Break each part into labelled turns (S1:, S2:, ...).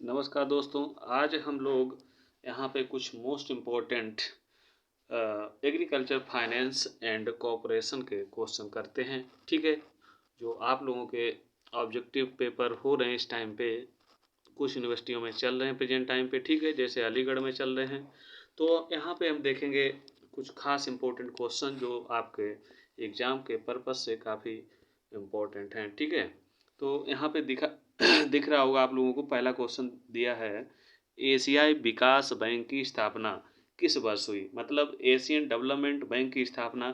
S1: नमस्कार दोस्तों। आज हम लोग यहाँ पे कुछ most important agriculture finance and corporation के क्वेश्चन करते हैं। ठीक है, जो आप लोगों के ऑब्जेक्टिव पेपर हो रहे हैं इस टाइम पे, कुछ यूनिवर्सिटियों में चल रहे हैं प्रेजेंट टाइम पे। ठीक है, जैसे अलीगढ़ में चल रहे हैं। तो यहाँ पे हम देखेंगे कुछ खास इम्पोर्टेंट क्वेश्चन जो आपके एग्ज़ाम के पर्पज़ से काफ़ी इम्पोर्टेंट हैं। ठीक है, तो यहाँ पे दिख रहा होगा आप लोगों को। पहला क्वेश्चन दिया है, एशियाई विकास बैंक की स्थापना किस वर्ष हुई? मतलब एशियन डेवलपमेंट बैंक की स्थापना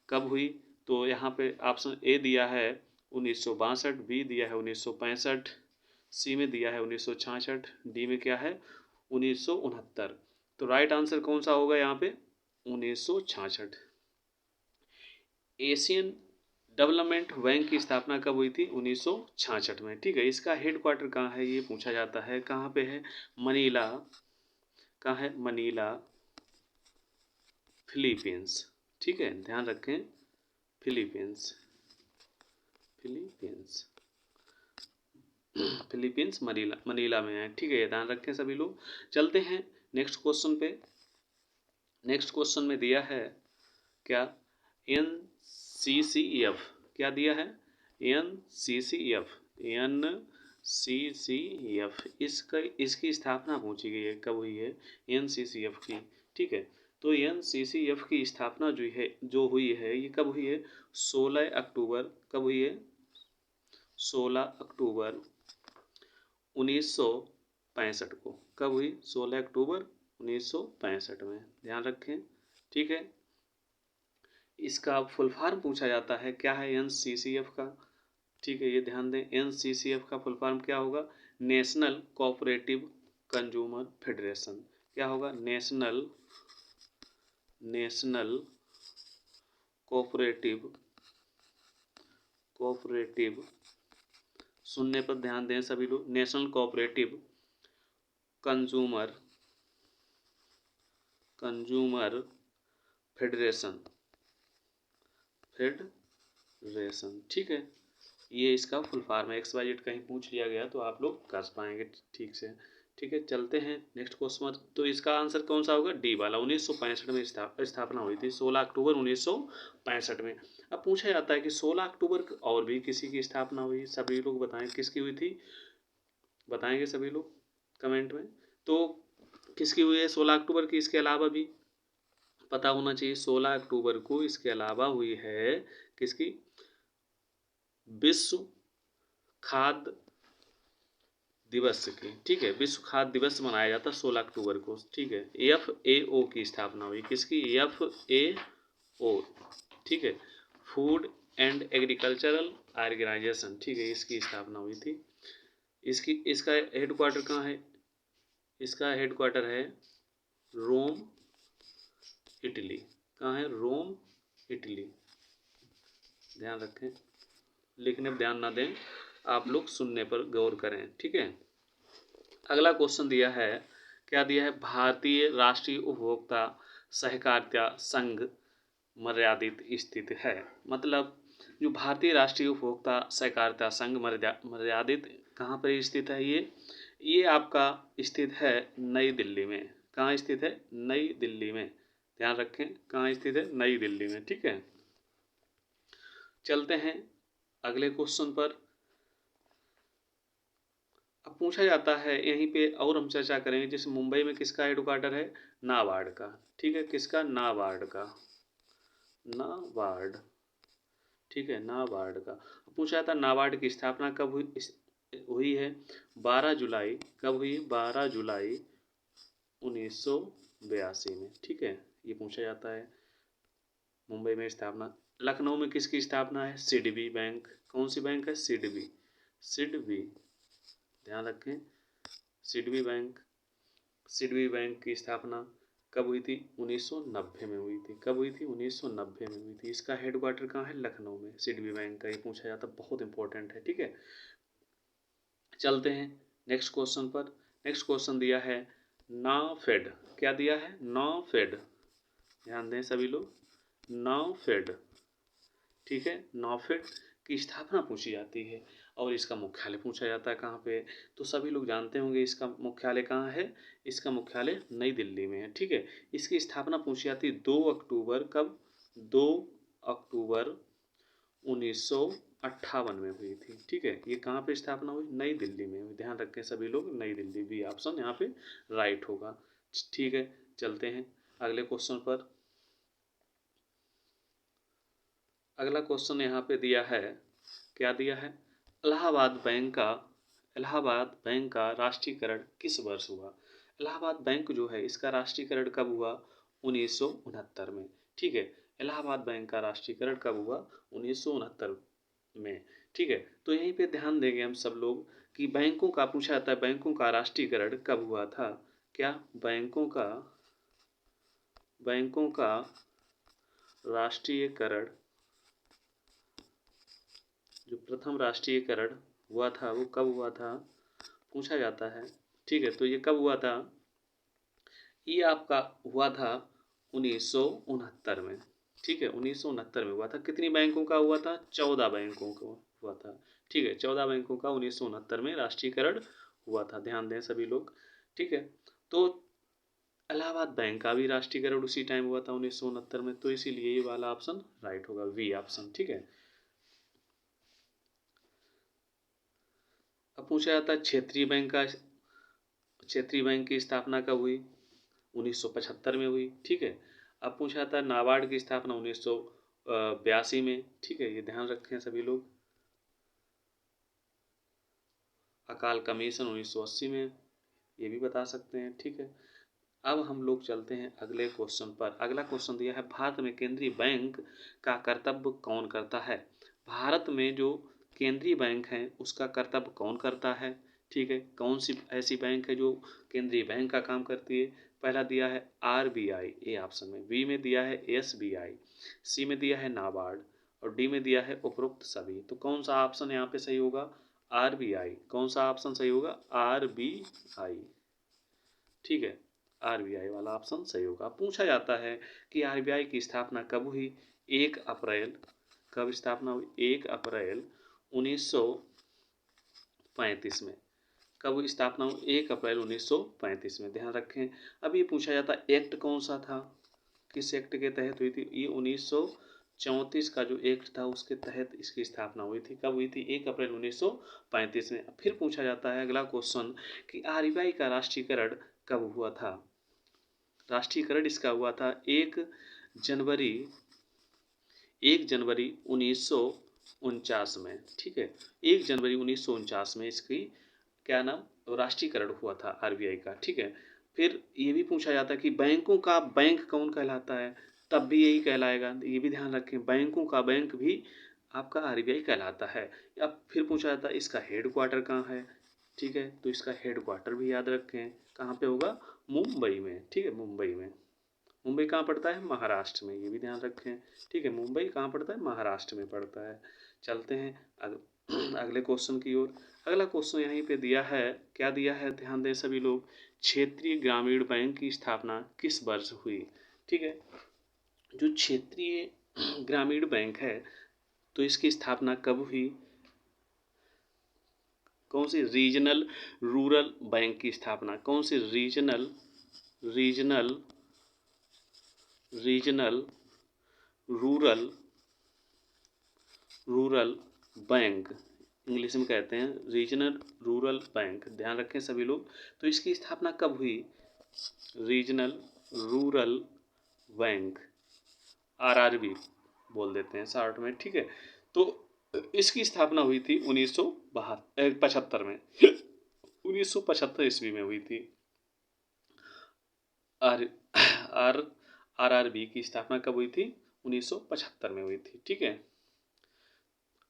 S1: कब हुई? तो यहाँ पे ऑप्शन ए दिया है 1962, बी दिया है 1965, सी में दिया है 1966, डी में क्या है 1969। तो राइट आंसर कौन सा होगा यहाँ पे? 1966। एशियन डेवलपमेंट बैंक की स्थापना कब हुई थी? 1966 में। ठीक है, इसका हेड क्वार्टर कहाँ है ये पूछा जाता है। कहाँ पे है? मनीला। कहाँ है? Manila, Philippines. ठीक है, ध्यान रखें, फिलीपींस। फिलीपींस फिलीपींस मनीला में है। ठीक है, ये ध्यान रखें सभी लोग। चलते हैं नेक्स्ट क्वेश्चन पे। नेक्स्ट क्वेश्चन में दिया है क्या? NCCF। क्या दिया है? NCCF। NCCF इसकी स्थापना पूछी गई है, कब हुई है NCCF की? ठीक है, तो NCCF की स्थापना जो हुई है ये कब हुई है? 16 अक्टूबर। कब हुई है? 16 अक्टूबर 1965 को। कब हुई? 16 अक्टूबर 1965 में। ध्यान रखें। ठीक है, इसका फुल फॉर्म पूछा जाता है, क्या है NCCF का? ठीक है, ये ध्यान दें, NCCF का फुल फॉर्म क्या होगा? National cooperative consumer federation. क्या होगा? नेशनल कोऑपरेटिव सुनने पर ध्यान दें सभी लोग। National cooperative consumer federation. ठीक है, ये इसका फुल फॉर्म है। XYZ कहीं पूछ लिया गया तो आप लोग कर पाएंगे ठीक से। ठीक है, चलते हैं नेक्स्ट क्वेश्चन। तो इसका आंसर कौन सा होगा? डी वाला। 1965 में स्थापना हुई थी, 16 अक्टूबर 1965 में। अब पूछा जाता है कि 16 अक्टूबर और भी किसी की स्थापना हुई, सभी लोग बताएं किसकी हुई थी? बताएंगे सभी लोग कमेंट में। तो किसकी हुई है 16 अक्टूबर की? इसके अलावा भी पता होना चाहिए। 16 अक्टूबर को इसके अलावा हुई है किसकी? विश्व खाद्य दिवस की। ठीक है, विश्व खाद्य दिवस मनाया जाता है 16 अक्टूबर को। ठीक है, FAO की स्थापना हुई। किसकी? FAO। ठीक है, फूड एंड एग्रीकल्चरल ऑर्गेनाइजेशन। ठीक है, इसकी स्थापना हुई थी। इसका हेड क्वार्टर कहाँ है? इसका हेड क्वार्टर है रोम, इटली। कहाँ है? रोम, इटली। ध्यान रखें, लिखने पर ध्यान ना दें, आप लोग सुनने पर गौर करें। ठीक है, अगला क्वेश्चन दिया है, क्या दिया है? भारतीय राष्ट्रीय उपभोक्ता सहकारिता संघ मर्यादित स्थित है। मतलब जो भारतीय राष्ट्रीय उपभोक्ता सहकारिता संघ मर्यादित कहाँ पर स्थित है? ये आपका स्थित है नई दिल्ली में। कहाँ स्थित है? नई दिल्ली में। ध्यान रखें, कहाँ स्थित है? नई दिल्ली में। ठीक है, चलते हैं अगले क्वेश्चन पर। अब पूछा जाता है यहीं पे, और हम चर्चा करेंगे, जैसे मुंबई में किसका हेडक्वार्टर है? नाबार्ड का। ठीक है, किसका? नाबार्ड का। नाबार्ड। ठीक है, नाबार्ड का। पूछा जाता है नाबार्ड की स्थापना कब हुई है? 12 जुलाई। कब हुई? 12 जुलाई 1982 में। ठीक है, ये पूछा जाता है। मुंबई में स्थापना। लखनऊ में किसकी स्थापना है? सिडबी बैंक। कौन सी बैंक है? सिडबी। सिडबी, ध्यान रखें, सिडबी बैंक की स्थापना कब हुई थी? 1990 में हुई थी। कब हुई थी? 1990 में हुई थी। इसका हेडक्वार्टर कहाँ है? लखनऊ में। सिडबी बैंक का ये पूछा जाता, बहुत इंपॉर्टेंट है। ठीक है, चलते हैं नेक्स्ट क्वेश्चन पर। नेक्स्ट क्वेश्चन दिया है नाफेड। क्या दिया है? नाफेड। ध्यान दें सभी लोग, नाफेड। ठीक है, नाफेड की स्थापना पूछी जाती है। और इसका मुख्यालय पूछा जाता है कहाँ पे, तो सभी लोग जानते होंगे इसका मुख्यालय कहाँ है, इसका मुख्यालय नई दिल्ली में है। ठीक है, इसकी स्थापना पूछी जाती है 2 अक्टूबर कब, 2 अक्टूबर 1958 में हुई थी। ठीक है, ये कहाँ पे स्थापना हुई, नई दिल्ली में हुई। ध्यान रखें सभी लोग, नई दिल्ली, बी ऑप्शन यहाँ पे राइट होगा। ठीक है, चलते हैं अगले क्वेश्चन पर। अगला क्वेश्चन यहाँ पे दिया है, क्या दिया है, इलाहाबाद बैंक का राष्ट्रीयकरण किस वर्ष हुआ। इलाहाबाद बैंक जो है इसका राष्ट्रीयकरण कब हुआ, 1969 में। ठीक है, इलाहाबाद बैंक का राष्ट्रीयकरण कब हुआ, 1969 में। ठीक है, तो यहीं पे ध्यान देंगे हम सब लोग कि बैंकों का पूछा जाता है, बैंकों का राष्ट्रीयकरण कब हुआ था। क्या बैंकों का राष्ट्रीयकरण, जो प्रथम राष्ट्रीयकरण हुआ था वो कब हुआ था, पूछा जाता है। ठीक है, तो ये कब हुआ था, ये आपका हुआ था 1969 में। ठीक है, 1969 में हुआ था। कितनी बैंकों का हुआ था, 14 बैंकों का हुआ था। ठीक है, 14 बैंकों का 1969 में राष्ट्रीयकरण हुआ था, ध्यान दें सभी लोग। ठीक है, तो इलाहाबाद बैंक का भी राष्ट्रीयकरण उसी टाइम हुआ था 1969 में, तो इसीलिए ये वाला ऑप्शन राइट होगा, वी ऑप्शन। ठीक है, अब पूछा जाता है क्षेत्रीय बैंक की स्थापना कब हुई, 1975 में हुई। ठीक है, अब पूछा जाता है नाबार्ड की स्थापना 1982 में। ठीक है, ये ध्यान रखें सभी लोग। अकाल कमीशन 1980 में, ये भी बता सकते हैं। ठीक है, अब हम लोग चलते हैं अगले क्वेश्चन पर। अगला क्वेश्चन दिया है, भारत में केंद्रीय बैंक का कर्तव्य कौन करता है। भारत में जो केंद्रीय बैंक है उसका कर्तव्य कौन करता है। ठीक है, कौन सी ऐसी बैंक है जो केंद्रीय बैंक का काम करती है। पहला दिया है आरबीआई, ए ऑप्शन में, बी में दिया है एसबीआई, सी में दिया है नाबार्ड और डी में दिया है उपरोक्त सभी। तो कौन सा ऑप्शन यहाँ पे सही होगा, आरबीआई। कौन सा ऑप्शन सही होगा, आरबीआई। ठीक है, आरबीआई वाला ऑप्शन सही होगा। पूछा जाता है कि आरबीआई की स्थापना कब हुई, 1 अप्रैल, कब स्थापना हुई, 1 अप्रैल 1935 में। कब स्थापना हुई, 1 अप्रैल 1935 में। ध्यान रखें, अब ये पूछा जाता है एक्ट कौन सा था, किस एक्ट के तहत हुई थी, ये 1934 का जो एक्ट था उसके तहत इसकी स्थापना हुई थी। कब हुई थी, 1 अप्रैल 1935 में। फिर पूछा जाता है अगला क्वेश्चन कि आरबीआई का राष्ट्रीयकरण कब हुआ था। राष्ट्रीयकरण इसका हुआ था 1 जनवरी 1949 में। ठीक है, 1 जनवरी 1949 में इसकी क्या नाम, राष्ट्रीयकरण हुआ था आरबीआई का। ठीक है, फिर ये भी पूछा जाता है कि बैंकों का बैंक कौन कहलाता है, तब भी यही कहलाएगा, ये भी ध्यान रखें, बैंकों का बैंक भी आपका आरबीआई कहलाता है। अब फिर पूछा जाता है इसका हेड क्वार्टर कहाँ है। ठीक है, तो इसका हेड क्वार्टर भी याद रखें, कहाँ पे होगा, मुंबई में। ठीक है, मुंबई में। मुंबई कहाँ पड़ता है, महाराष्ट्र में, ये भी ध्यान रखें। ठीक है, मुंबई कहाँ पड़ता है, महाराष्ट्र में पड़ता है। चलते हैं अगले क्वेश्चन की ओर। अगला क्वेश्चन यहीं पे दिया है, क्या दिया है, ध्यान दें सभी लोग, क्षेत्रीय ग्रामीण बैंक की स्थापना किस वर्ष हुई। ठीक है, जो क्षेत्रीय ग्रामीण बैंक है तो इसकी स्थापना कब हुई, कौन सी, रीजनल रूरल बैंक की स्थापना, कौन सी, regional regional regional rural rural bank, English में कहते हैं रीजनल रूरल बैंक। ध्यान रखें सभी लोग, तो इसकी स्थापना कब हुई, रीजनल रूरल बैंक, आरआरबी बोल देते हैं शॉर्ट में। ठीक है, तो इसकी स्थापना हुई थी 1975 में, 1975 ईस्वी में हुई थी। आर आर आरआरबी की स्थापना कब हुई थी, 1975 में हुई थी। ठीक है,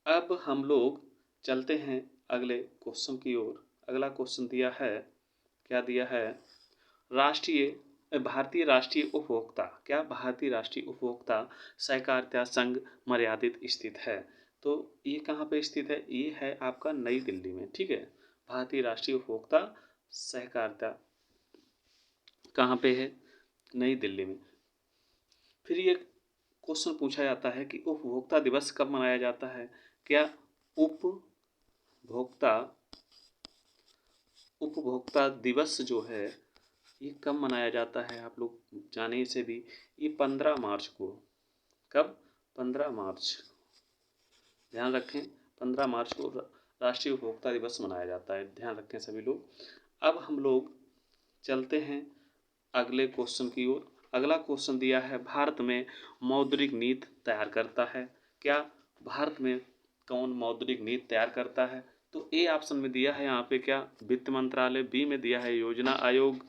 S1: अब हम लोग चलते हैं अगले क्वेश्चन की ओर। अगला क्वेश्चन दिया है, क्या दिया है, भारतीय राष्ट्रीय उपभोक्ता, क्या भारतीय राष्ट्रीय उपभोक्ता सहकारिता संघ मर्यादित स्थित है। तो ये कहाँ पे स्थित है, ये है आपका नई दिल्ली में। ठीक है, भारतीय राष्ट्रीय उपभोक्ता सहकारिता कहाँ पे है, नई दिल्ली में। फिर ये क्वेश्चन पूछा जाता है कि उपभोक्ता दिवस कब मनाया जाता है। क्या भोक्ता उपभोक्ता दिवस जो है ये कब मनाया जाता है, आप लोग जाने से भी, ये 15 मार्च को। कब? 15 मार्च, ध्यान रखें 15 मार्च को राष्ट्रीय उपभोक्ता दिवस मनाया जाता है, ध्यान रखें सभी लोग। अब हम लोग चलते हैं अगले क्वेश्चन की ओर। अगला क्वेश्चन दिया है, भारत में मौद्रिक नीति तैयार करता है। क्या? भारत में कौन मौद्रिक नीति तैयार करता है? तो ए ऑप्शन में दिया है यहाँ पे क्या? वित्त मंत्रालय, बी में दिया है योजना आयोग,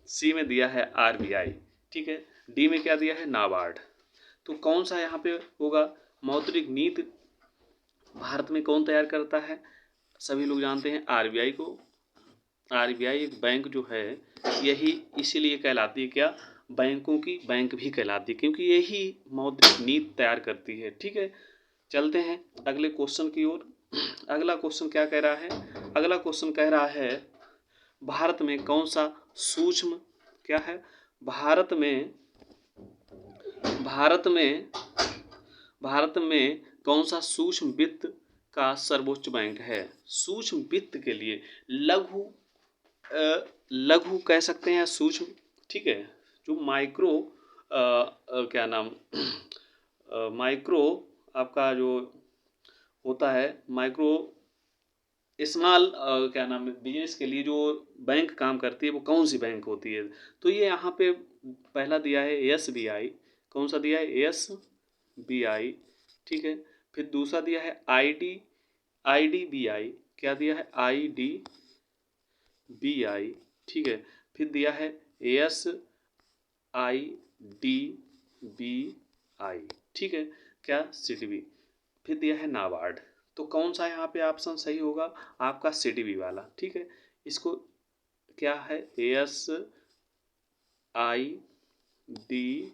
S1: सी में दिया है आरबीआई, ठीक है, डी में क्या दिया है? नाबार्ड। तो कौन सा यहाँ पे होगा? मौद्रिक नीति भारत में कौन तैयार करता है? सभी लोग जानते हैं आरबीआई को। आरबीआई एक बैंक जो है, यही इसीलिए कहलाती है क्या? बैंकों की बैंक भी कहलाती है, क्योंकि यही मौद्रिक नीति तैयार करती है, ठीक है। चलते हैं अगले क्वेश्चन की ओर। अगला क्वेश्चन क्या कह रहा है? अगला क्वेश्चन कह रहा है, भारत में कौन सा सूक्ष्म, क्या है? भारत में कौन सा सूक्ष्म वित्त का सर्वोच्च बैंक है? सूक्ष्म वित्त के लिए लघु कह सकते हैं, सूक्ष्म, ठीक है, जो माइक्रो क्या नाम माइक्रो आपका जो होता है, माइक्रो स्मॉल क्या नाम है, बिजनेस के लिए जो बैंक काम करती है वो कौन सी बैंक होती है? तो ये यहाँ पे पहला दिया है एसबीआई। कौन सा दिया है? एसबीआई, ठीक है। फिर दूसरा दिया है आईडीबीआई। क्या दिया है? आईडीबीआई, ठीक है। फिर दिया है एसआईडीबीआई, ठीक है, क्या? सिडबी। फिर दिया है नाबार्ड। तो कौन सा यहाँ पे ऑप्शन सही होगा? आपका सिडबी वाला, ठीक है। इसको क्या है? एस आई डी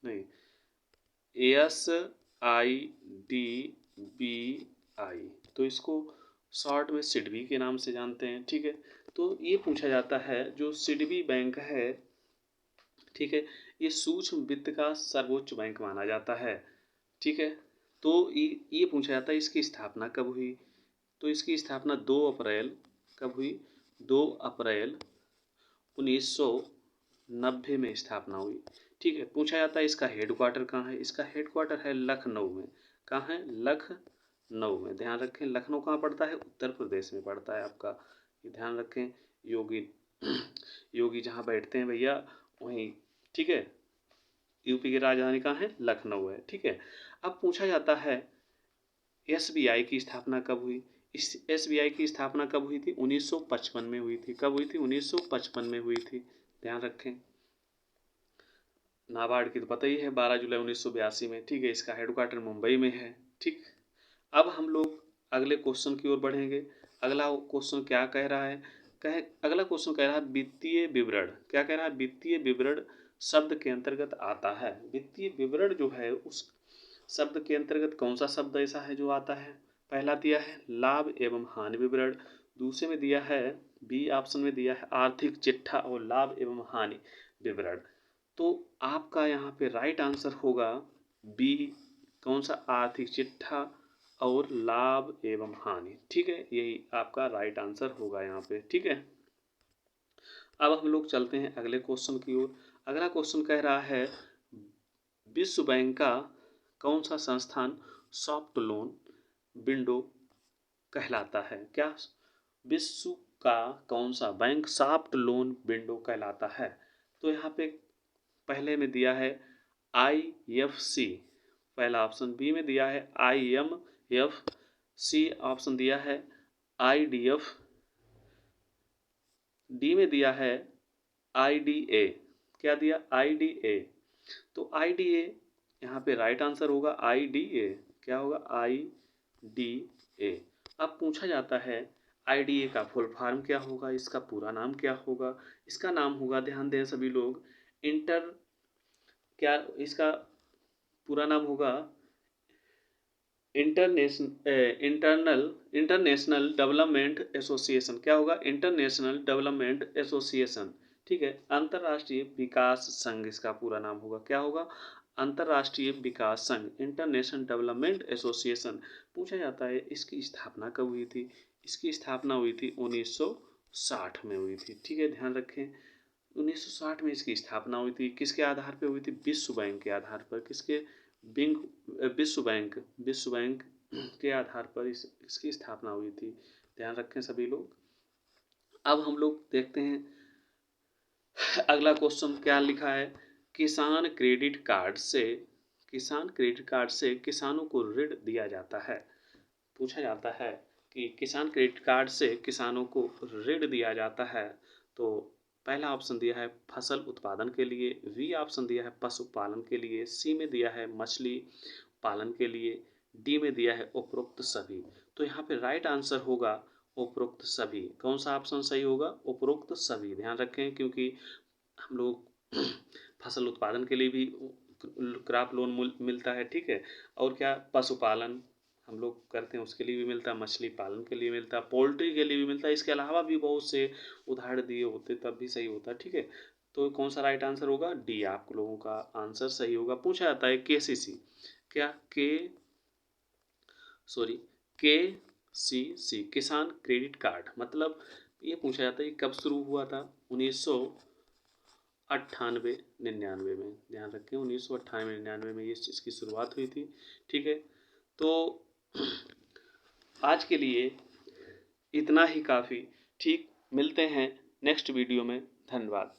S1: नहीं, S I D B I, तो इसको शॉर्ट में सिडबी के नाम से जानते हैं, ठीक है। तो ये पूछा जाता है, जो सिडबी बैंक है, ठीक है, ये सूक्ष्म वित्त का सर्वोच्च बैंक माना जाता है, ठीक है। तो ये पूछा जाता है, इसकी स्थापना कब हुई? तो इसकी स्थापना 2 अप्रैल, कब हुई? 2 अप्रैल 1990 में स्थापना हुई, ठीक है। पूछा जाता है इसका हेडक्वार्टर कहाँ है? इसका हेडक्वार्टर है लखनऊ में। कहाँ है? लखनऊ में, ध्यान रखें। लखनऊ कहाँ पड़ता है? उत्तर प्रदेश में पड़ता है आपका, ये ध्यान रखें। योगी जहाँ बैठते हैं भैया वहीं, ठीक है। यूपी की राजधानी कहाँ है? लखनऊ है, ठीक है। अब पूछा जाता है एसबीआई की स्थापना कब हुई? इस एसबीआई की स्थापना कब हुई थी? 1955 में हुई थी। कब हुई थी? 1955 में हुई थी, ध्यान रखें। नाबार्ड की तो पता ही है, 12 जुलाई 1982 में, ठीक है। इसका हेडक्वार्टर मुंबई में है, ठीक। अब हम लोग अगले क्वेश्चन की ओर बढ़ेंगे। अगला क्वेश्चन क्या कह रहा है? अगला क्वेश्चन कह रहा है वित्तीय विवरण। क्या कह रहा है? वित्तीय विवरण शब्द के अंतर्गत आता है। वित्तीय विवरण जो है उस शब्द के अंतर्गत कौन सा शब्द ऐसा है जो आता है? पहला दिया है लाभ एवं हानि विवरण, दूसरे में दिया है, बी ऑप्शन में दिया है आर्थिक चिट्ठा और लाभ एवं हानि विवरण। तो आपका यहाँ पे राइट आंसर होगा बी, कौन सा? आर्थिक चिट्ठा और लाभ एवं हानि, ठीक है, यही आपका राइट आंसर होगा यहाँ पे, ठीक है। अब हम लोग चलते हैं अगले क्वेश्चन की ओर। अगला क्वेश्चन कह रहा है, विश्व बैंक का कौन सा संस्थान सॉफ्ट लोन विंडो कहलाता है? क्या? विश्व का कौन सा बैंक सॉफ्ट लोन विंडो कहलाता है? तो यहाँ पे पहले में दिया है IFC, पहला ऑप्शन। बी में दिया है IMF, सी ऑप्शन दिया है IDF, डी में दिया है IDA। क्या दिया? IDA। तो IDA यहाँ पे राइट आंसर होगा IDA। क्या होगा? IDA। अब पूछा जाता है IDA का फुल फॉर्म क्या होगा? इसका पूरा नाम क्या होगा? इसका नाम होगा, ध्यान दें सभी लोग, इसका पूरा नाम होगा इंटरनेशनल डेवलपमेंट एसोसिएशन। क्या होगा? इंटरनेशनल डेवलपमेंट एसोसिएशन, ठीक है। अंतर्राष्ट्रीय विकास संघ इसका पूरा नाम होगा। क्या होगा? अंतर्राष्ट्रीय विकास संघ, इंटरनेशनल डेवलपमेंट एसोसिएशन। पूछा जाता है इसकी स्थापना कब हुई थी? इसकी स्थापना हुई थी 1960 में हुई थी। ठीक है, ध्यान रखें 1960 में इसकी स्थापना हुई थी। किसके आधार पर हुई थी? विश्व बैंक के आधार पर। किसके? विश्व बैंक के आधार पर इसकी स्थापना हुई थी। ध्यान रखें सभी लोग। अब हम लोग देखते हैं अगला क्वेश्चन क्या लिखा है। किसान क्रेडिट कार्ड से किसानों को ऋण दिया जाता है। पूछा जाता है कि किसान क्रेडिट कार्ड से किसानों को ऋण दिया जाता है। तो पहला ऑप्शन दिया है फसल उत्पादन के लिए, बी ऑप्शन दिया है पशुपालन के लिए, सी में दिया है मछली पालन के लिए, डी में दिया है उपरोक्त सभी। तो यहाँ पे राइट आंसर होगा उपरोक्त सभी। कौन सा ऑप्शन सही होगा? उपरोक्त सभी। ध्यान रखें क्योंकि हम लोग फसल उत्पादन के लिए भी क्रॉप लोन मिलता है। ठीक है, और क्या पशुपालन हम लोग करते हैं उसके लिए भी मिलता है, मछली पालन के लिए मिलता है, पोल्ट्री के लिए भी मिलता है। इसके अलावा भी बहुत से उदाहरण दिए होते तब भी सही होता है। ठीक है, तो कौन सा राइट आंसर होगा? डी आप लोगों का आंसर सही होगा। पूछा जाता है केसीसी क्या केसीसी किसान क्रेडिट कार्ड मतलब ये पूछा जाता है कब शुरू हुआ था? 1998-99 में। ध्यान रखें 1998-99 में ये इसकी शुरुआत हुई थी। ठीक है, तो आज के लिए इतना ही काफ़ी। ठीक, मिलते हैं नेक्स्ट वीडियो में। धन्यवाद।